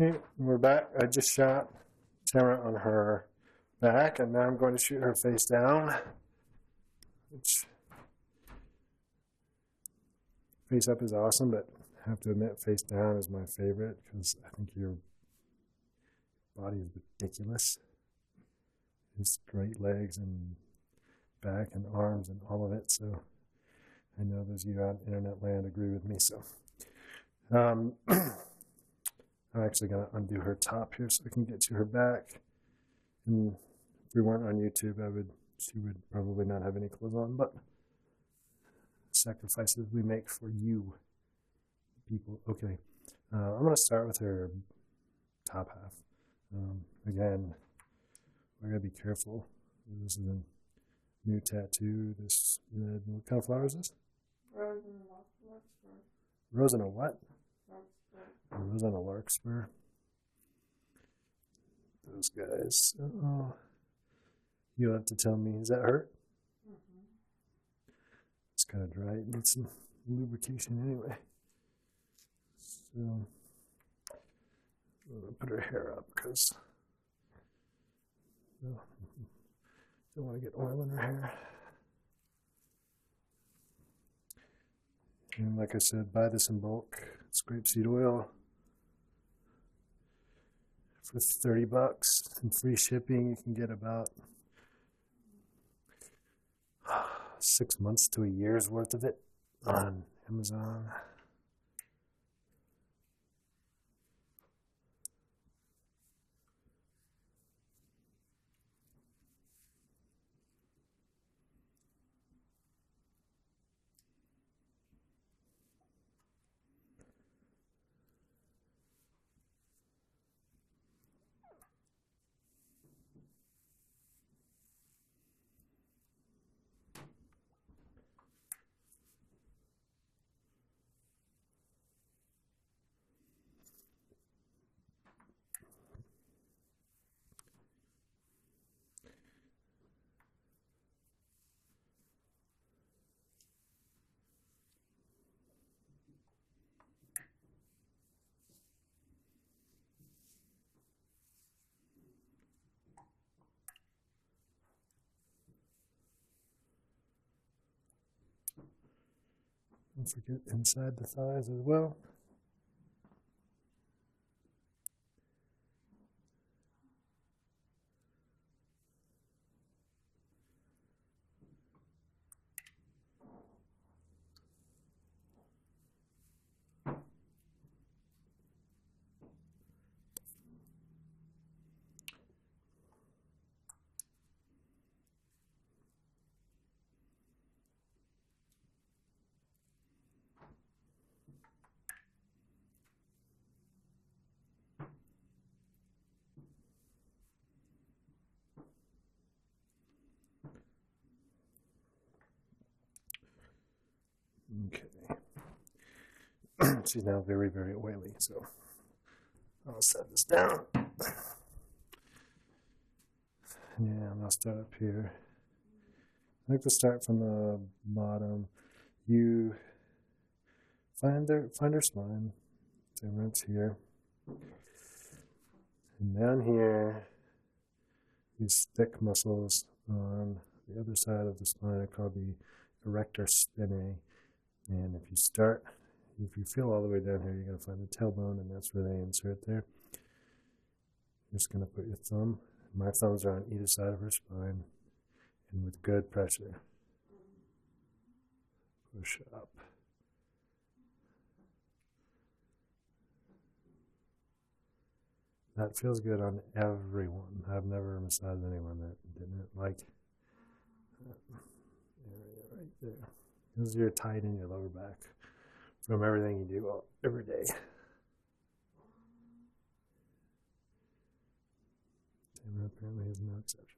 Okay, we're back. I just shot Tamara on her back, and now I'm going to shoot her face down. Which face up is awesome, but I have to admit face down is my favorite because I think your body is ridiculous. It's great legs and back and arms and all of it. So I know those of you out in internet land agree with me. So I'm actually going to undo her top here so I can get to her back. And if we weren't on YouTube, she would probably not have any clothes on, but sacrifices we make for you people. Okay, I'm going to start with her top half. Again, we're going to be careful. This is a new tattoo. This red, what kind of flower is this? Rose and a larkspur. Rose and a what? Larkspur. A rose and a larkspur. Those guys. Uh-oh. You'll have to tell me. Does that hurt? Mm-hmm. It's kind of dry. It needs some lubrication anyway. So I'm going to put her hair up because don't want to get oil in her hair. And like I said, buy this in bulk. It's grapeseed oil for $30 and free shipping. You can get about 6 months to a year's worth of it on Amazon. Don't forget inside the thighs as well. Okay. She's now very, very oily, so I'll set this down. Yeah, I'm going to start up here. I like to start from the bottom. You find her spine. It's here. And down here, these thick muscles on the other side of the spine are called the erector spinae. And if you feel all the way down here, you're going to find the tailbone, and that's where they insert there. You're just going to put your thumb. My thumbs are on either side of her spine, and with good pressure, push up. That feels good on everyone. I've never massaged anyone that didn't like that area right there. Because you're tight in your lower back from everything you do every day. Tamara apparently is no exception.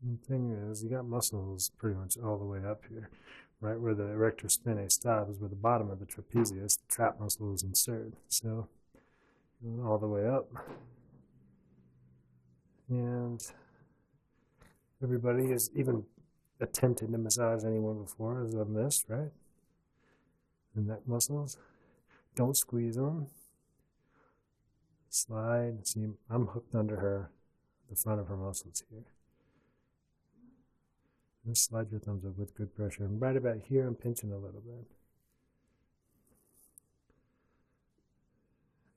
The thing is, you got muscles pretty much all the way up here. Right where the erector spinae stops is where the bottom of the trapezius, the trap muscle, is inserted. So, all the way up. And everybody is even attempted to massage anyone before is on this, right? The neck muscles. Don't squeeze them. Slide. See, I'm hooked under her, the front of her muscles here. Just slide your thumbs up with good pressure. And right about here, I'm pinching a little bit.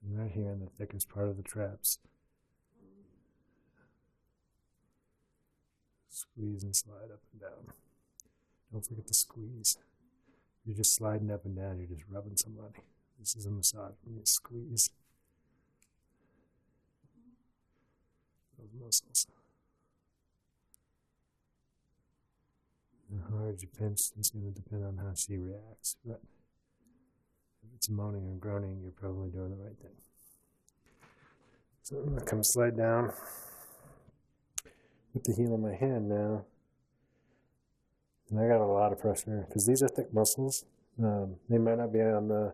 And right here in the thickest part of the traps. Squeeze and slide up and down. Don't forget to squeeze. You're just sliding up and down. You're just rubbing somebody. This is a massage when you squeeze those muscles. And how hard you pinch is going to depend on how she reacts. But if it's moaning or groaning, you're probably doing the right thing. So I'm going to come slide down with the heel of my hand now. And I got a lot of pressure because these are thick muscles. They might not be on the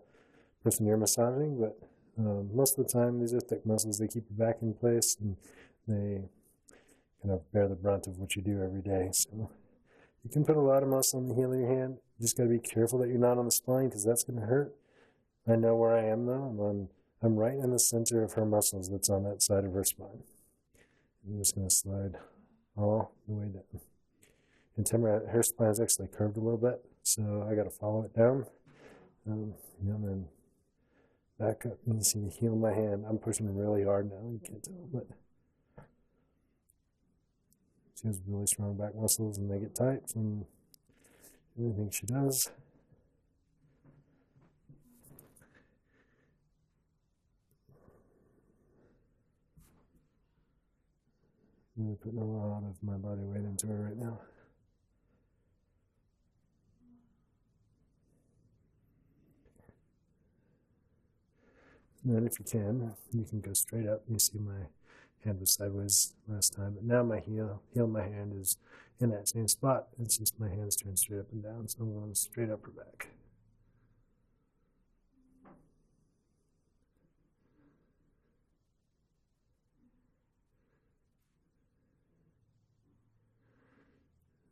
person you're massaging, but most of the time these are thick muscles. They keep your back in place and they kind of bear the brunt of what you do every day. So you can put a lot of muscle on the heel of your hand. You just got to be careful that you're not on the spine because that's going to hurt. I know where I am though. I'm right in the center of her muscles that's on that side of her spine. I'm just going to slide all the way down. And Tamara, her spine is actually curved a little bit, so I got to follow it down. And then back up. You can see the heel of my hand. I'm pushing really hard now. You can't tell, but she has really strong back muscles, and they get tight from everything she does. I'm really putting a lot of my body weight into her right now. And then if you can go straight up. You see my hand was sideways last time, but now my heel of my hand is in that same spot. It's just my hand's turned straight up and down, so I'm going straight up her back.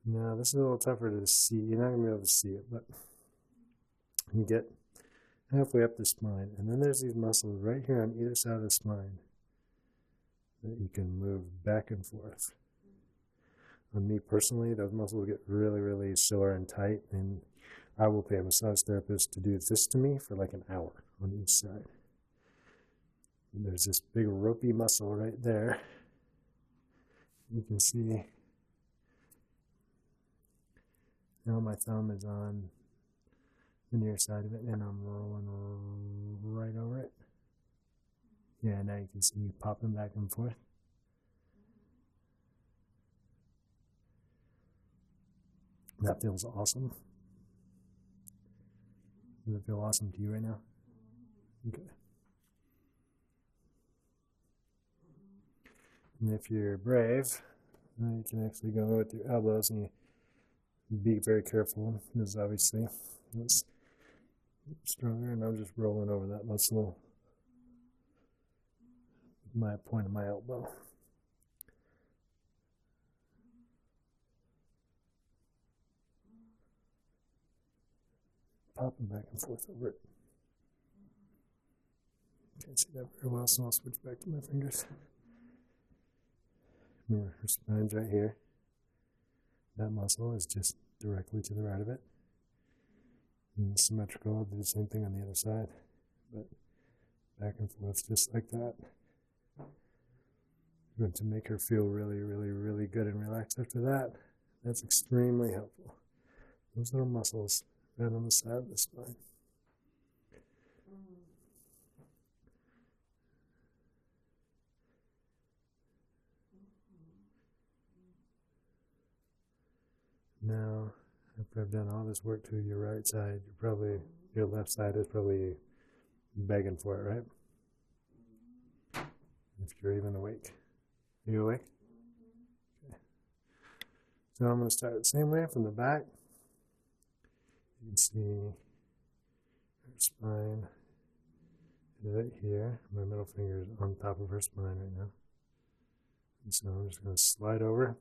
Now this is a little tougher to see. You're not going to be able to see it, but you get halfway up the spine, and then there's these muscles right here on either side of the spine that you can move back and forth. On me personally, those muscles get really, really sore and tight, and I will pay a massage therapist to do this to me for like an hour on each side. And there's this big ropey muscle right there. You can see now my thumb is on the near side of it, and I'm rolling right over it. Yeah, now you can see me popping back and forth. That feels awesome. Does it feel awesome to you right now? Okay. And if you're brave, you can actually go with your elbows and you be very careful, because obviously it's stronger, and I'm just rolling over that muscle with my point of my elbow. Popping back and forth over it. Can't see that very well, so I'll switch back to my fingers. Remember, her spine's right here. That muscle is just directly to the right of it. And symmetrical, I'll do the same thing on the other side, but back and forth just like that. We're going to make her feel really, really, really good and relaxed after that. That's extremely helpful. Those little muscles right on the side of the spine. Now, after I've done all this work to your right side, your left side is probably begging for it, right? If you're even awake. Are you awake? Okay. So I'm going to start the same way from the back. You can see her spine right here. My middle finger is on top of her spine right now. And so I'm just going to slide over.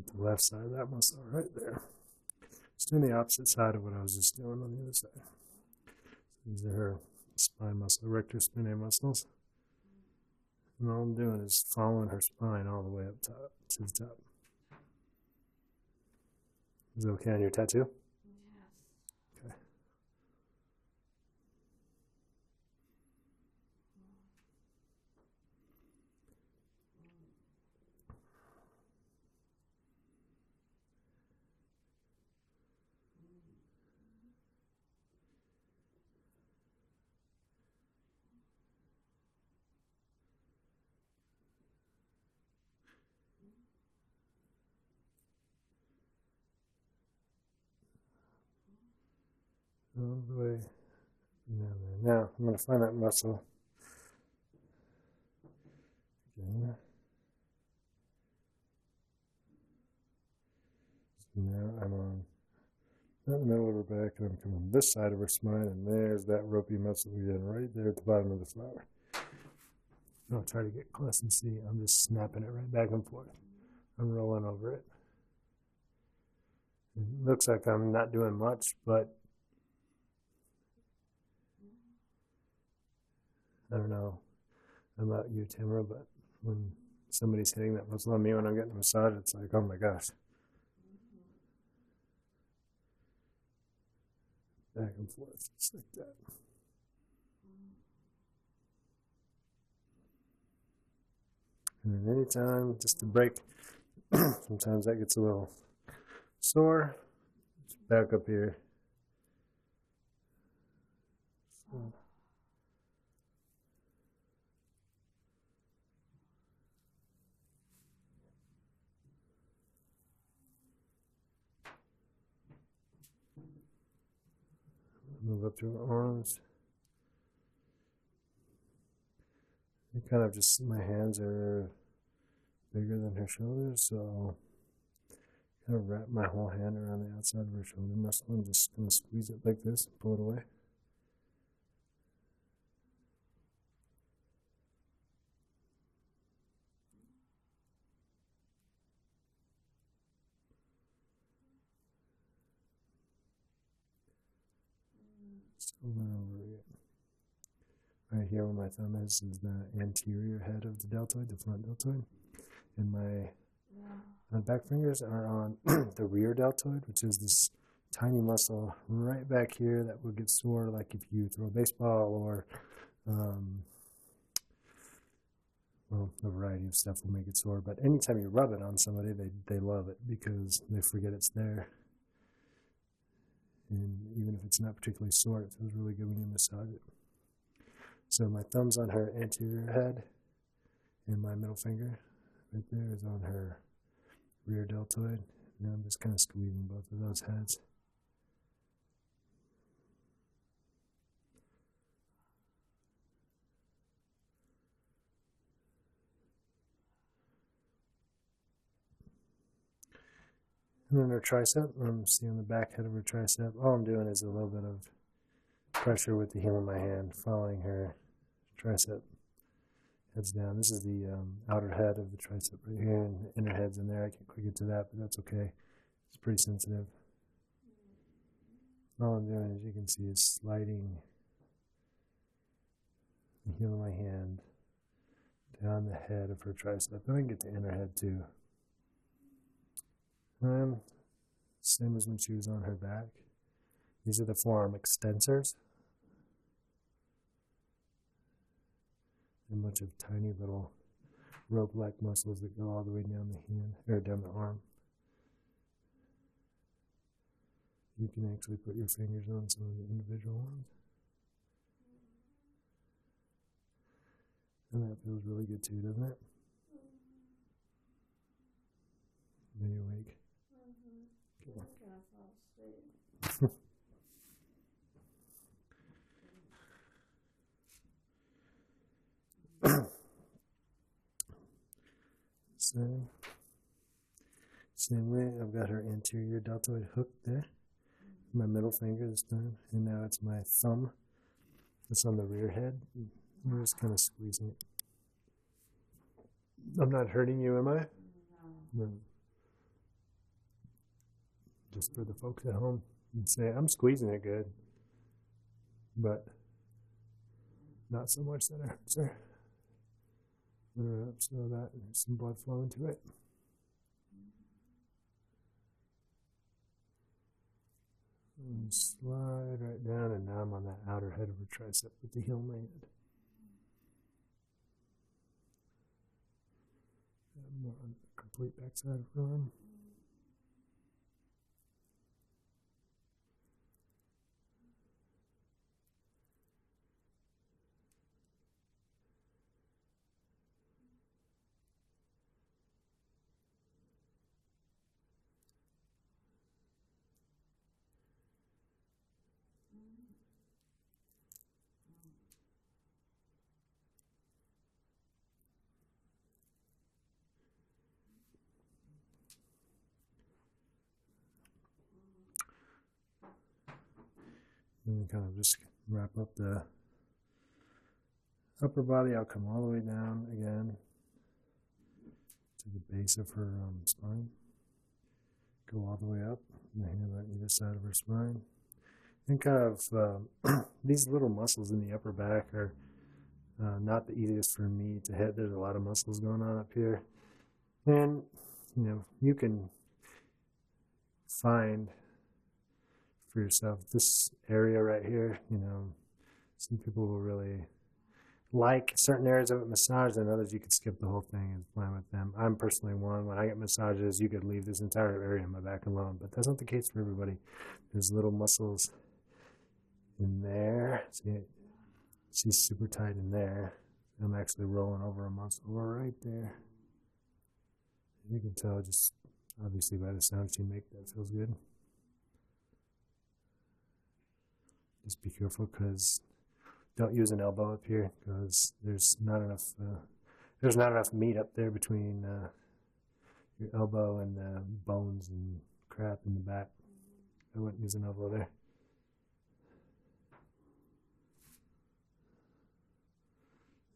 The left side of that muscle right there. Just doing the opposite side of what I was just doing on the other side. These are her spine muscle, erector spinae muscles. And all I'm doing is following her spine all the way up top to the top. Is it okay on your tattoo? Yes. Okay. All the way down there. Now I'm going to find that muscle. Okay. So now I'm on that middle of her back, and I'm coming this side of her spine, and there's that ropey muscle again right there at the bottom of the flower. I'll try to get close and see. I'm just snapping it right back and forth. I'm rolling over it. It looks like I'm not doing much, but I don't know about you, Tamara, but when somebody's hitting that muscle on me when I'm getting a massage, it's like, oh my gosh. Back and forth, just like that. And then anytime, just to break, sometimes that gets a little sore. Just back up here. So. Move up to her arms. And kind of just, my hands are bigger than her shoulders, so kind of wrap my whole hand around the outside of her shoulder muscle and just kind of squeeze it like this, pull it away. Still not over yet. Right here where my thumb is the anterior head of the deltoid, the front deltoid. And my back fingers are on the rear deltoid, which is this tiny muscle right back here that will get sore, like if you throw a baseball or, well, a variety of stuff will make it sore. But anytime you rub it on somebody, they love it because they forget it's there. And even if it's not particularly sore, it feels really good when you massage it. So my thumb's on her anterior head, and my middle finger right there is on her rear deltoid. Now I'm just kind of squeezing both of those heads. And then her tricep, I'm seeing the back head of her tricep. All I'm doing is a little bit of pressure with the heel of my hand, following her tricep. Heads down. This is the outer head of the tricep right here, and the inner head's in there. I can't quite get to that, but that's okay. It's pretty sensitive. All I'm doing, as you can see, is sliding the heel of my hand down the head of her tricep. Then I can get the inner head too. Same as when she was on her back. These are the forearm extensors. A bunch of tiny little rope-like muscles that go all the way down the hand, or down the arm. You can actually put your fingers on some of the individual ones. And that feels really good too, doesn't it? Are you awake? Mm-hmm. Okay. I fall asleep. Same way, I've got her anterior deltoid hooked there. My middle finger this time, and now it's my thumb that's on the rear head. I'm just kind of squeezing it. I'm not hurting you, am I? No. No. just for the folks at home and say, I'm squeezing it good, but not so much that it hurts her. Put her up so that there's some blood flowing to it. And slide right down, and now I'm on that outer head of her tricep with the heel of my hand. And more on the complete backside of her arm. And kind of just wrap up the upper body. I'll come all the way down again to the base of her spine. Go all the way up, and the hand on either side of her spine. And kind of these little muscles in the upper back are not the easiest for me to hit. There's a lot of muscles going on up here. And, you know, you can find for yourself this area right here. You know, some people will really like certain areas of it massaged, and others you could skip the whole thing and fine with them. I'm personally one, when I get massages, you could leave this entire area in my back alone, but that's not the case for everybody. There's little muscles in there. See, she's super tight in there. I'm actually rolling over a muscle right there. You can tell just obviously by the sound she makes, that feels good. Just be careful, because don't use an elbow up here, because there's not enough meat up there between your elbow and the bones and crap in the back. I wouldn't use an elbow there.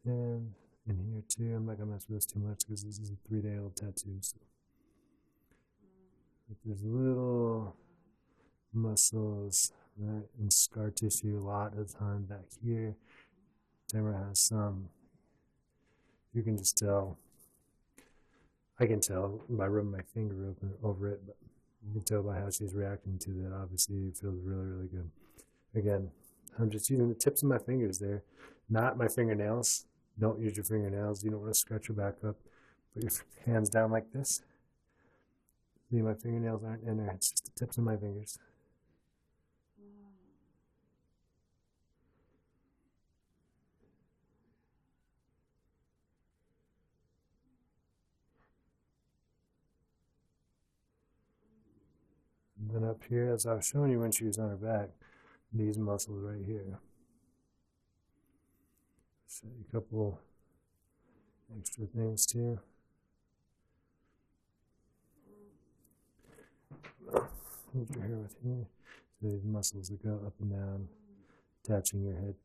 And in here too, I'm not gonna mess with this too much because this is a 3-day-old tattoo. So there's little muscles, right, and scar tissue a lot of the time back here. Tamara has some. You can just tell. I can tell by rubbing my finger over it, but you can tell by how she's reacting to that. Obviously, it feels really, really good. Again, I'm just using the tips of my fingers there, not my fingernails. Don't use your fingernails. You don't want to scratch your back up. Put your hands down like this. See, my fingernails aren't in there. It's just the tips of my fingers. And then up here, as I was showing you when she was on her back, these muscles right here. So a couple extra things too. Hold your hair with here. So these muscles that go up and down, attaching your head